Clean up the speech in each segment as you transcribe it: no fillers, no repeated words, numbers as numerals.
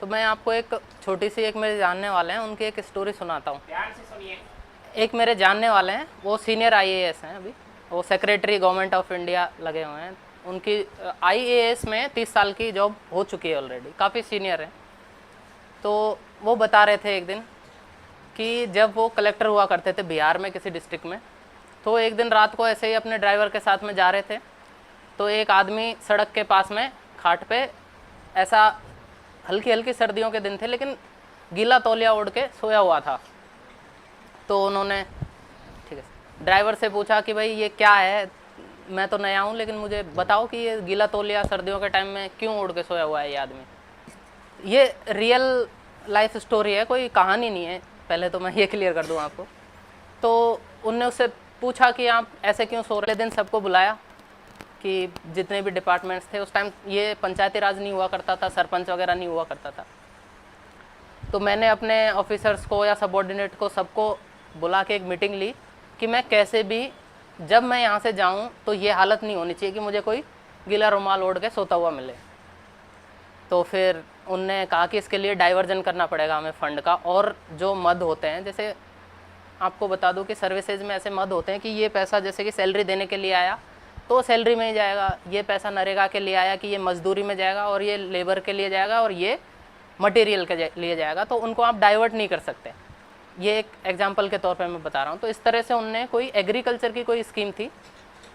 तो मैं आपको एक छोटी सी, एक मेरे जानने वाले हैं उनकी एक स्टोरी सुनाता हूँ। ध्यान से सुनिए। एक मेरे जानने वाले हैं, वो सीनियर आईएएस हैं अभी, वो सेक्रेटरी गवर्नमेंट ऑफ इंडिया लगे हुए हैं। उनकी आईएएस में 30 साल की जॉब हो चुकी है ऑलरेडी, काफ़ी सीनियर है। तो वो बता रहे थे एक दिन कि जब वो कलेक्टर हुआ करते थे बिहार में किसी डिस्ट्रिक्ट में, तो एक दिन रात को ऐसे ही अपने ड्राइवर के साथ में जा रहे थे, तो एक आदमी सड़क के पास में खाट पे, ऐसा हल्की हल्की सर्दियों के दिन थे लेकिन गीला तौलिया ओढ़ के सोया हुआ था। तो उन्होंने ठीक है ड्राइवर से पूछा कि भाई ये क्या है, मैं तो नया हूँ लेकिन मुझे बताओ कि ये गीला तौलिया सर्दियों के टाइम में क्यों ओढ़ के सोया हुआ है ये आदमी। ये रियल लाइफ स्टोरी है, कोई कहानी नहीं है, पहले तो मैं ये क्लियर कर दूँ आपको। तो उनने उससे पूछा कि आप ऐसे क्यों सो रहे। दिन सबको बुलाया कि जितने भी डिपार्टमेंट्स थे, उस टाइम ये पंचायती राज नहीं हुआ करता था, सरपंच वगैरह नहीं हुआ करता था। तो मैंने अपने ऑफिसर्स को या सबॉर्डिनेट को सबको बुला के एक मीटिंग ली कि मैं कैसे भी जब मैं यहाँ से जाऊँ तो ये हालत नहीं होनी चाहिए कि मुझे कोई गीला रुमाल ओढ़ के सोता हुआ मिले। तो फिर उनने कहा कि इसके लिए डाइवर्जन करना पड़ेगा हमें फंड का, और जो मद होते हैं, जैसे आपको बता दूं कि सर्विसेज में ऐसे मद होते हैं कि ये पैसा जैसे कि सैलरी देने के लिए आया तो सैलरी में ही जाएगा, ये पैसा नरेगा के लिए आया कि ये मजदूरी में जाएगा, और ये लेबर के लिए जाएगा, और ये मटेरियल के लिए जाएगा, तो उनको आप डाइवर्ट नहीं कर सकते। ये एक एग्जांपल के तौर पे मैं बता रहा हूँ। तो इस तरह से उनने कोई एग्रीकल्चर की कोई स्कीम थी,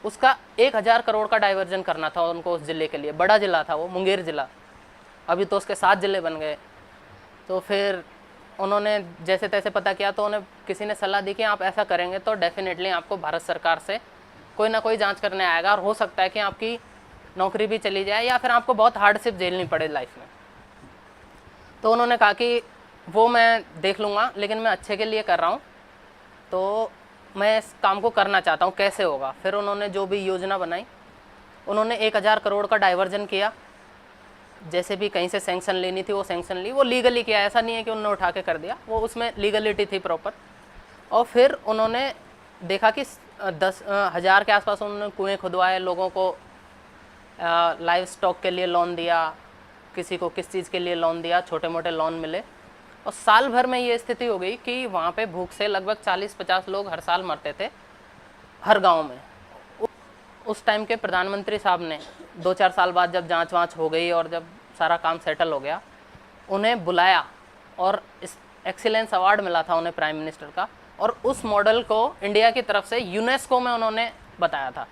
उसका 1000 करोड़ का डाइवर्जन करना था उनको उस ज़िले के लिए। बड़ा ज़िला था वो, मुंगेर ज़िला, अभी तो उसके 7 ज़िले बन गए। तो फिर उन्होंने जैसे तैसे पता किया, तो उन्हें किसी ने सलाह दी कि आप ऐसा करेंगे तो डेफिनेटली आपको भारत सरकार से कोई ना कोई जांच करने आएगा, और हो सकता है कि आपकी नौकरी भी चली जाए या फिर आपको बहुत हार्डशिप झेलनी पड़े लाइफ में। तो उन्होंने कहा कि वो मैं देख लूँगा, लेकिन मैं अच्छे के लिए कर रहा हूँ, तो मैं इस काम को करना चाहता हूँ, कैसे होगा। फिर उन्होंने जो भी योजना बनाई, उन्होंने 1000 करोड़ का डाइवर्जन किया। जैसे भी कहीं से सैंक्शन लेनी थी वो सैंक्शन ली, वो लीगली किया, ऐसा नहीं है कि उन्होंने उठा के कर दिया, वो उसमें लीगलिटी थी प्रॉपर। और फिर उन्होंने देखा कि 10,000 के आसपास उन्होंने कुएँ खुदवाए, लोगों को लाइव स्टॉक के लिए लोन दिया, किसी को किस चीज़ के लिए लोन दिया, छोटे मोटे लोन मिले। और साल भर में ये स्थिति हो गई कि वहाँ पे भूख से लगभग 40-50 लोग हर साल मरते थे, हर गांव में। उस टाइम के प्रधानमंत्री साहब ने 2-4 साल बाद जब जांच वाँच हो गई और जब सारा काम सेटल हो गया, उन्हें बुलाया और इस एक्सीलेंस अवार्ड मिला था उन्हें प्राइम मिनिस्टर का। और उस मॉडल को इंडिया की तरफ से यूनेस्को में उन्होंने बताया था।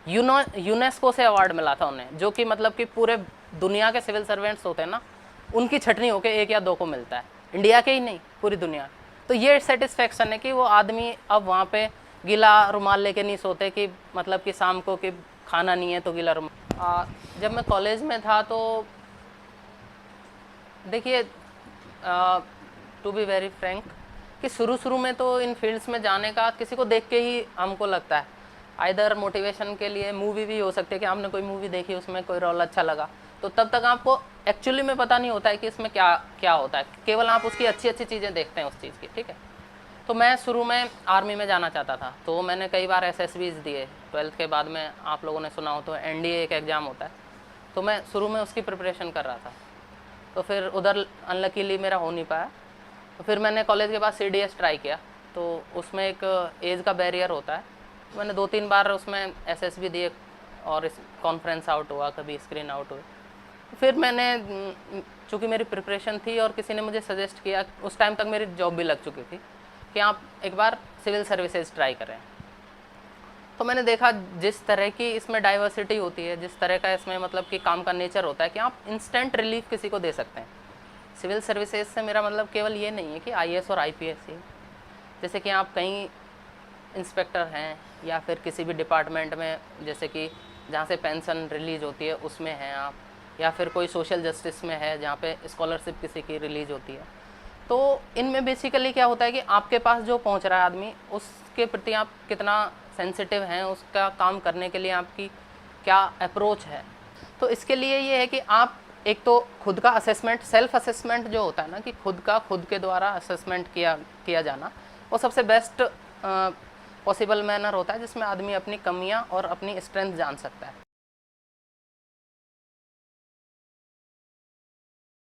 यूनेस्को से अवार्ड मिला था उन्हें, जो कि मतलब कि पूरे दुनिया के सिविल सर्वेंट्स होते हैं ना, उनकी छटनी होकर 1 या 2 को मिलता है, इंडिया के ही नहीं पूरी दुनिया। तो ये सेटिस्फेक्शन है कि वो आदमी अब वहाँ पे गीला रुमाल लेके नहीं सोते कि मतलब कि शाम को कि खाना नहीं है तो गीला रुमाल। जब मैं कॉलेज में था तो देखिए, टू बी वेरी फ्रैंक, कि शुरू में तो इन फील्ड्स में जाने का किसी को देख के ही हमको लगता है, आइदर मोटिवेशन के लिए मूवी भी हो सकती है कि आपने कोई मूवी देखी, उसमें कोई रोल अच्छा लगा, तो तब तक आपको एक्चुअली में पता नहीं होता है कि इसमें क्या क्या होता है, केवल आप उसकी अच्छी अच्छी चीज़ें देखते हैं उस चीज़ की, ठीक है। तो मैं शुरू में आर्मी में जाना चाहता था, तो मैंने कई बार एसएसबीज दिए। 12th के बाद में आप लोगों ने सुना हो तो एनडीए एक एग्ज़ाम होता है, तो मैं शुरू में उसकी प्रिपरेशन कर रहा था। तो फिर उधर अनलकीली मेरा हो नहीं पाया, तो फिर मैंने कॉलेज के बाद सीडीएस ट्राई किया, तो उसमें एक एज का बैरियर होता है। मैंने 2-3 बार उसमें एसएसबी दिए और इस कॉन्फ्रेंस आउट हुआ, कभी स्क्रीन आउट हुए। फिर मैंने, चूँकि मेरी प्रिपरेशन थी और किसी ने मुझे सजेस्ट किया, उस टाइम तक मेरी जॉब भी लग चुकी थी, कि आप एक बार सिविल सर्विसेज ट्राई करें। तो मैंने देखा जिस तरह की इसमें डाइवर्सिटी होती है, जिस तरह का इसमें मतलब कि काम का नेचर होता है कि आप इंस्टेंट रिलीफ किसी को दे सकते हैं। सिविल सर्विसेज से मेरा मतलब केवल ये नहीं है कि आईएएस और आईपीएस ही, जैसे कि आप कहीं इंस्पेक्टर हैं या फिर किसी भी डिपार्टमेंट में, जैसे कि जहाँ से पेंशन रिलीज होती है उसमें हैं आप, या फिर कोई सोशल जस्टिस में है जहाँ पे स्कॉलरशिप किसी की रिलीज होती है। तो इनमें बेसिकली क्या होता है कि आपके पास जो पहुँच रहा है आदमी, उसके प्रति आप कितना सेंसिटिव हैं, उसका काम करने के लिए आपकी क्या अप्रोच है। तो इसके लिए ये है कि आप एक तो खुद का असेसमेंट, सेल्फ असेसमेंट जो होता है ना, कि खुद के द्वारा असेसमेंट किया जाना, वो सबसे बेस्ट पॉसिबल मैनर होता है जिसमें आदमी अपनी कमियां और अपनी स्ट्रेंथ जान सकता है।